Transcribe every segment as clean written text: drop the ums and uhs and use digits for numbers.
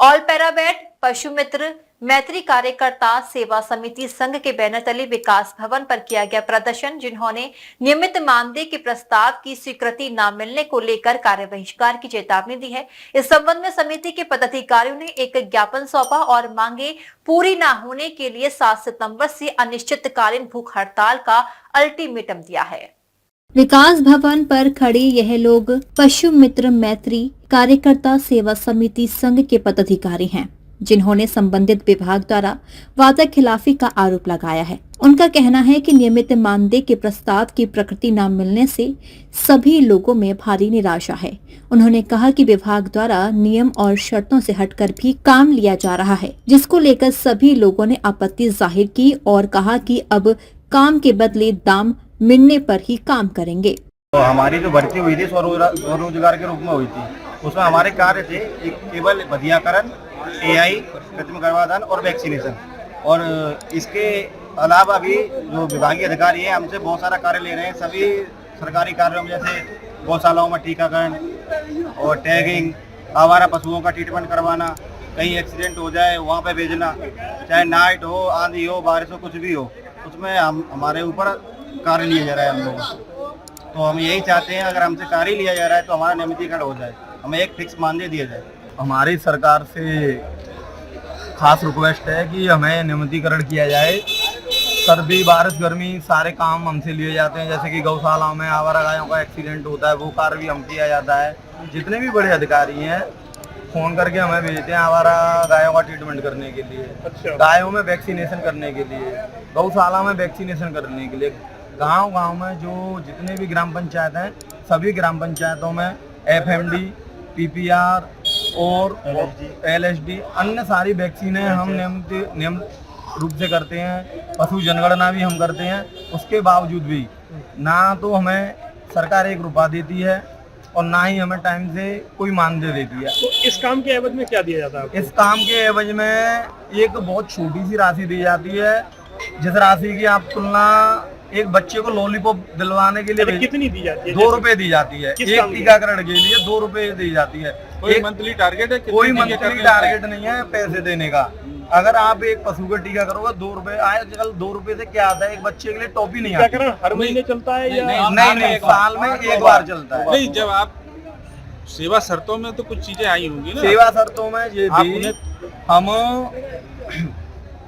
All paravet पशु मित्र मैत्री कार्यकर्ता सेवा समिति संघ के बैनर तले विकास भवन पर किया गया प्रदर्शन, जिन्होंने नियमित मानदेय के प्रस्ताव की स्वीकृति न मिलने को लेकर कार्य बहिष्कार की चेतावनी दी है। इस संबंध में समिति के पदाधिकारियों ने एक ज्ञापन सौंपा और मांगे पूरी न होने के लिए 7 सितंबर से अनिश्चितकालीन भूख हड़ताल का अल्टीमेटम दिया है। विकास भवन पर खड़े यह लोग पशु मित्र मैत्री कार्यकर्ता सेवा समिति संघ के पदाधिकारी हैं, जिन्होंने संबंधित विभाग द्वारा वादा खिलाफी का आरोप लगाया है। उनका कहना है कि नियमित मानदेय के प्रस्ताव की प्रकृति न मिलने से सभी लोगों में भारी निराशा है। उन्होंने कहा कि विभाग द्वारा नियम और शर्तों से हटकर भी काम लिया जा रहा है, जिसको लेकर सभी लोगों ने आपत्ति जाहिर की और कहा कि अब काम के बदले दाम मिलने पर ही काम करेंगे। तो हमारी जो भर्ती हुई थी स्वरोजगार के रूप में हुई थी, उसमें हमारे कार्य थे एक केवल बधियाकरण, AI, कृत्रिम गर्भाधान और वैक्सीनेशन। और इसके अलावा भी जो विभागीय अधिकारी हैं हमसे बहुत सारा कार्य ले रहे हैं। सभी सरकारी कार्यों में जैसे गौशालाओं में टीकाकरण और टैगिंग, आवारा पशुओं का ट्रीटमेंट करवाना, कहीं एक्सीडेंट हो जाए वहाँ पे भेजना, चाहे नाइट हो, आंधी हो, बारिश हो, कुछ भी हो, उसमें हमारे ऊपर कार्य लिया जा रहा है हम लोगों से। तो हम यही चाहते हैं, अगर हमसे कार्य लिया जा रहा है तो हमारा नियमितीकरण हो जाए, हमें एक फिक्स मानदेय दिया जाए। हमारी सरकार से खास रिक्वेस्ट है कि हमें नियमितीकरण किया जाए। सर्दी, बारिश, गर्मी सारे काम हमसे लिए जाते हैं। जैसे कि गौशालाओं में आवारा गायों का एक्सीडेंट होता है, वो कार्य भी हम किया जाता है। जितने भी बड़े अधिकारी हैं फ़ोन करके हमें भेजते हैं आवारा गायों का ट्रीटमेंट करने के लिए, गायों में वैक्सीनेशन करने के लिए, गौशाला में वैक्सीनेशन करने के लिए। गांव-गांव में जो जितने भी ग्राम पंचायत हैं, सभी ग्राम पंचायतों में FMD, PPR और LSD अन्य सारी वैक्सीनें हम नियमित रूप से करते हैं। पशु जनगणना भी हम करते हैं। उसके बावजूद भी ना तो हमें सरकार 1 रुपया देती है और ना ही हमें टाइम से कोई मानदेय देती है। तो इस काम के एवज में क्या दिया जाता है? इस काम के एवज में एक बहुत छोटी सी राशि दी जाती है, जिस राशि की आप तुलना एक बच्चे को लॉलीपॉप दिलवाने के लिए कितनी दी जाती है? 2 रुपए दी जाती है। एक टीकाकरण के लिए 2 रुपए दी जाती है। कोई मंथली टारगेट है? कोई मंथली टारगेट नहीं है पैसे देने का। अगर आप एक पशु का टीका करोगे 2 रुपए, आजकल 2 रुपए से क्या आता है, एक बच्चे के लिए टॉपी नहीं आती। टीकाकरण हर महीने चलता है या नहीं, साल में एक बार चलता है। नहीं, जब आप सेवा शर्तों में तो कुछ चीजें आई होंगी ना। सेवा शर्तों में ये भी हम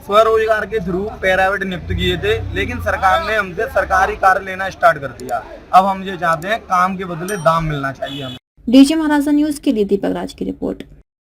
स्वरोजगार के थ्रू पैरावेट नियुक्त किए थे, लेकिन सरकार ने हमसे सरकारी कार्य लेना स्टार्ट कर दिया। अब हम ये चाहते हैं काम के बदले दाम मिलना चाहिए हमें। डीजे महाराजा न्यूज के लिए दीपक राज की रिपोर्ट।